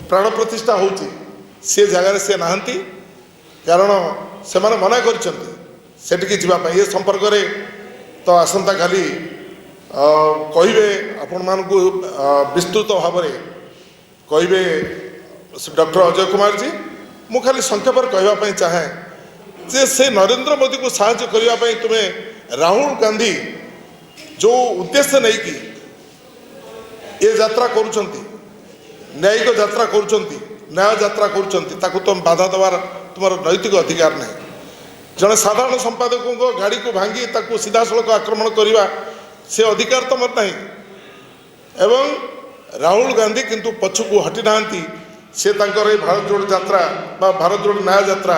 प्राण प्रतिष्ठा होची से जगार से नहांती कारण से माने मना करछंती सेटिकी जीवा पई ए संपर्क रे तो आसंता काली कहिबे आपण मानकु विस्तृत भाव में कहिबे डॉक्टर अजय कुमार जी मु खाली संक्षेप कहवाई चाहे जे से नरेंद्र मोदी को साहाय्य करने तुम्हें राहुल गांधी जो उद्देश्य नहीं कि ये यात्रा करुचंती न्यायिक यात्रा करुचंती न्याय यात्रा करुचंती ताकू तुम बाधा देवार तुम नैतिक अधिकार नहीं जड़े साधारण संपादकों को गाड़ी को भांगी ताकू सीधा सड़क आक्रमण करने से अधिकार तो मत नहीं एवं राहुल गांधी किंतु पछकू हटी नांती से तांकर भारत जोड़ यात्रा बा भारत जोड़ न्याय यात्रा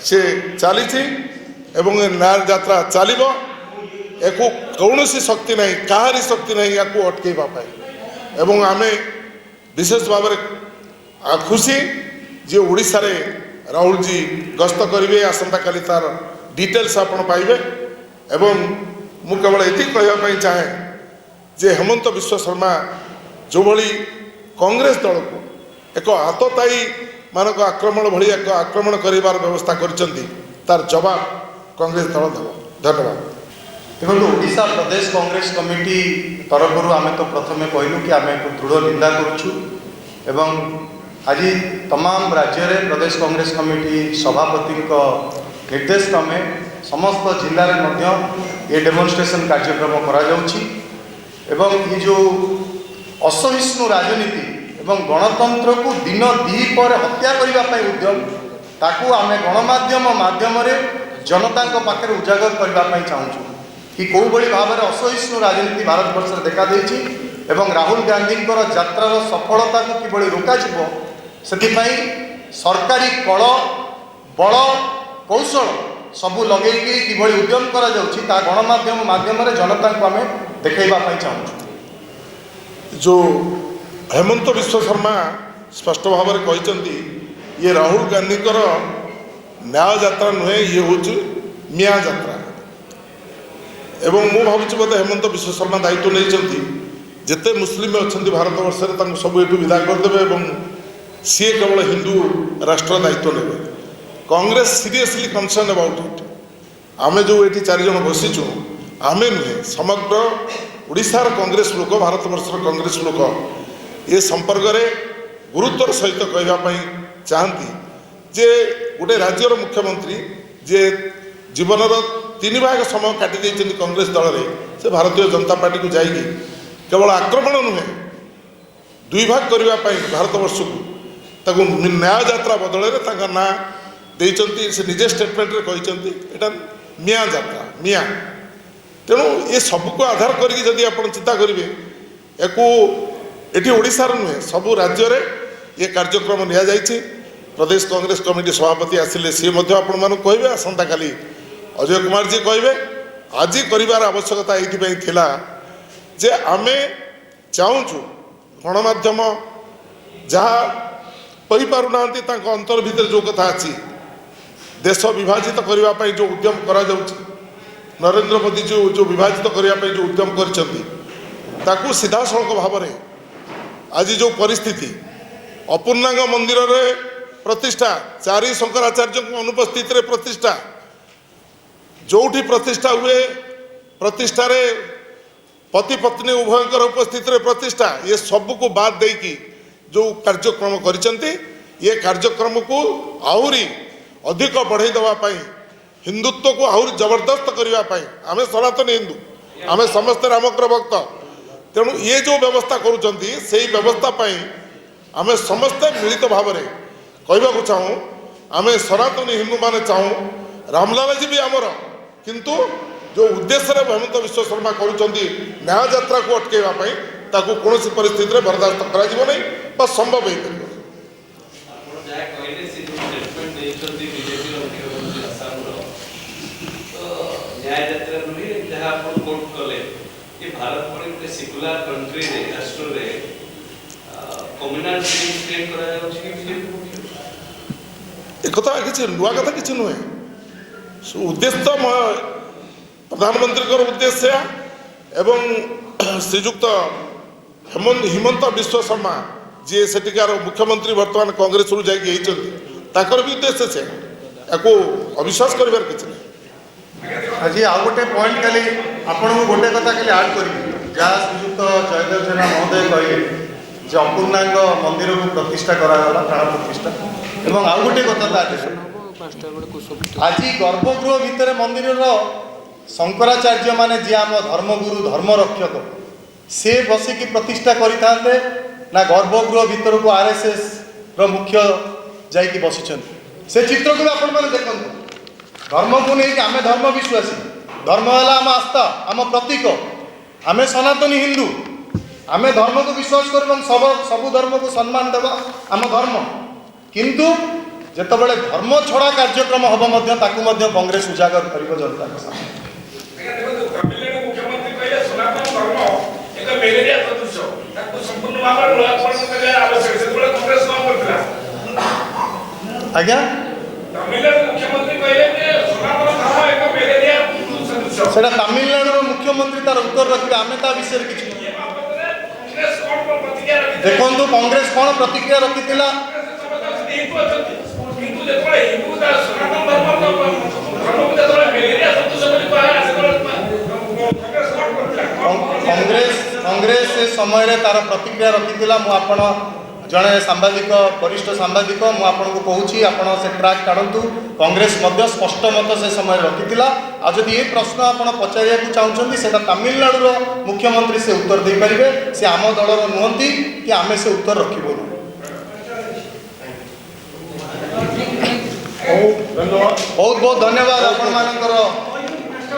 से चली एवं न्याय यात्रा चलो एक कौन शक्ति नहीं कहारी शक्ति नहीं या अटकैवा एवं आम विशेष भाव में खुशी जे ओडिशा रे राहुल जी गस्त करेंगे आसंता काली तार डिटेल्स आपण पाइबे एवं मु केवल ये कहवाई चाहे जे हेमंत विश्व शर्मा जो भली कांग्रेस दल को एक आततायी मानक आक्रमण भली एक आक्रमण करिवार व्यवस्था करिसंती तार जवाब कांग्रेस दल देव धन्यवाद। देखो ओडिशा प्रदेश कांग्रेस कमिटी तरफ आम तो प्रथम कहलु कि आम एक दृढ़ निंदा करुचु एवं आज तमाम राज्य रे प्रदेश कांग्रेस कमिटी सभापति निर्देश क्रमे समस्त जिले में ये डेमोन्स्ट्रेशन कार्यक्रम करा जाउछि एवं ये जो असहिष्णु राजनीति एवं गणतंत्र को दिन दीपर हत्या करने उद्यम ताकू आम गणमाध्यम माध्यम जनता पाखे उजागर करने चाहूँ कि कौ भाई भाव में असहिष्णु राजनीति भारत वर्ष देखा देछि एवं राहुल गांधी यात्रार सफलता को किभली रोकाजिबो से सरकारी कल बल कौशल सबू लगे किभली उद्यम करा जाउछि ता गणमाध्यम माध्यम जनता को आम देखा चाहूँ। जो हेमंत विश्व शर्मा स्पष्ट भाव में कहते ये राहुल गांधी न्याय यात्रा नुहे ये हूँ मिया यात्रा एवं मु भावुँ बोधे हेमंत विश्व शर्मा दायित्व नहीं जिते मुस्लिम अच्छा भारत वर्ष सब ये विदा करदे और सी केवल हिंदू राष्ट्र दायित्व ने Congress seriously concern about it आम जो ये चारिज बसीचु आम नुहे समग्र ओडिशार कांग्रेस लोक भारत वर्षर कांग्रेस लोक ये संपर्क में गुरुत्वर सहित कहवाई चाहती जे गोटे राज्यर मुख्यमंत्री जे जीवनर 3 भाग समय काटी कांग्रेस दल में से भारतीय जनता पार्टी को जाइए केवल आक्रमण नुहे 2 भाग करने भारत वर्ष को न्याय यात्रा बदल में ना देते से निजे स्टेटमेंट कहते यहाँ मिया यात्रा मिया तेणु ये सबको आधार करी आप चिंता करेंगे एटी ओडिशार नुहे सबू राज्य में ये कार्यक्रम निया जाइछि। प्रदेश कांग्रेस कमिटी सभापति आसिले सी आपण मानक कहे आसंता काली अजय कुमार जी कहे आज कर आवश्यकता ये थिला जे आमे चाहूँ गणमाध्यम जहाँ पारुना अंतर भितर जो कथा अच्छी देश विभाजित करने जो उद्यम करा नरेंद्र मोदी जो विभाजित करने जो उद्यम कर सीधा सड़क भाव में आज जो परिस्थिति अपूर्णांग मंदिर रे प्रतिष्ठा 4 शंकराचार्य अनुपस्थित रे प्रतिष्ठा जोठी प्रतिष्ठा हुए प्रतिष्ठा रे पति पत्नी उभयंकर उपस्थित रे प्रतिष्ठा ये सब को बाद देकी जो कार्यक्रम करिसंती ये कार्यक्रम को आहुरी अधिक बढ़ाई देवाई हिंदुत्व को आहुरी जबरदस्त करने आम सनातन हिंदू आम समस्ते रामकर भक्त तेणु ये जो व्यवस्था करुँच से व्यवस्था आम समस्ते मिलित भाव में कहवाक चाहूँ आम सनातन हिंदू माने चाहूँ रामलाल जी भी आमर किंतु जो उद्देश्य हेमंत विश्व शर्मा करुँच न्याय यात्रा को अटकैवाई ताकू कौन परिस्थिति में बर्दाश्त कर संभव हो भारत पड़े सेकुलर कंट्री रे राष्ट्र रे कम्युनल फीलिंग क्रिएट करा जाउछि कि एक कथा किसी नुआ कथा किसी नुहे उद्देश्य तो प्रधानमंत्री उद्देश्य एवं श्रीजुक्त हेमंत विश्व शर्मा जी सेठिकार मुख्यमंत्री बर्तमान कांग्रेस रु जाइए ताकर भी उद्देश्य से याको अविश्वास करिवार किछ नहीं। आज आउ गोटे पॉइंट खाली आपन गोटे कथा खाली ऐड करी जहाँ श्रीयुक्त जयदेव जेना महोदय कहले जे अपूर्णांग मंदिर को प्रतिष्ठा करागला प्राण प्रतिष्ठा एवं आउ गोटे कथा आज गर्भगृह भितर मंदिर शंकराचार्य माने जे आम धर्मगुरु धर्मरक्षक से बसिकी प्रतिष्ठा करिथांते ना गर्भगृह भितर को आरएसएस रो मुख्य जाइकी बसिछन से चित्र को आपण माने देखंतु धर्म को नहीं आम धर्म विश्वासी धर्म है आम आस्था आम प्रतीक आम सनातनी हिंदू आम धर्म को विश्वास कर सब धर्म को सम्मान देवा आम धर्म किंतु जेतबेले धर्म छड़ा कार्यक्रम हम कांग्रेस उजागर कर जनता के सामने मुख्यमंत्री कहले सनातन धर्म एक मेलेरिया सदृश ताको संपूर्ण भाव लोकार्पण କରିବା आवश्यक ସେତେବେଳେ कांग्रेस କଣ କରିଥିଲା आज्ञा तमिलनाडु मुख्यमंत्री कहले जे सनातन धर्म एक मेलेरिया सदृश सेटा तमिलनाडु मुख्यमंत्री तार उत्तर रखिले आमे ता विषय किछ ये बाबतरे कांग्रेस कौन प्रतिक्रिया रखी देखंतु कांग्रेस कोन प्रतिक्रिया रखितिला किंतु जेतबळे हिंदू दा सनातन धर्म को जेतबळे मेलेरिया सदृश बोली कहला कांग्रेस कौन करथिला कांग्रेस से समय रे तार प्रतिक्रिया रखितिला मु आपण जड़े सांबादिक वरिष्ठ सांबादिक मु आपण को कहूची आपण से ट्रैक काढंतु कांग्रेस मध्य स्पष्ट मत से समय रखितिला आ जदि ये प्रश्न आपण पचारिया को चाहउछंती सेटा तमिलनाडु रो मुख्यमंत्री से उत्तर दे परिबे से आम दलर नुहंती कि आमे से उत्तर रखिबो बहुत बहुत धन्यवाद आपण मानकर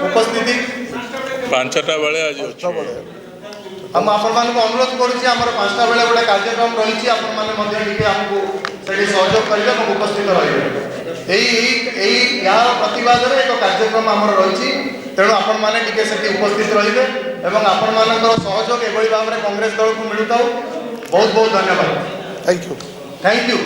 उपस्थिति 5टा बेले आज हम आपण मान को अनुरोध करूँ आम 5टा बेले गोटे कार्यक्रम रही आपण मैंने आमको से सहयोग करेंगे हम उपस्थित रही यार प्रतिवाद में एक कार्यक्रम आमर रही तेणु आपण मैंने उपस्थित रे और आपण मान सहयोग एभली भाव में कांग्रेस दल को मिलू बहुत बहुत धन्यवाद थैंक यू। Thank you.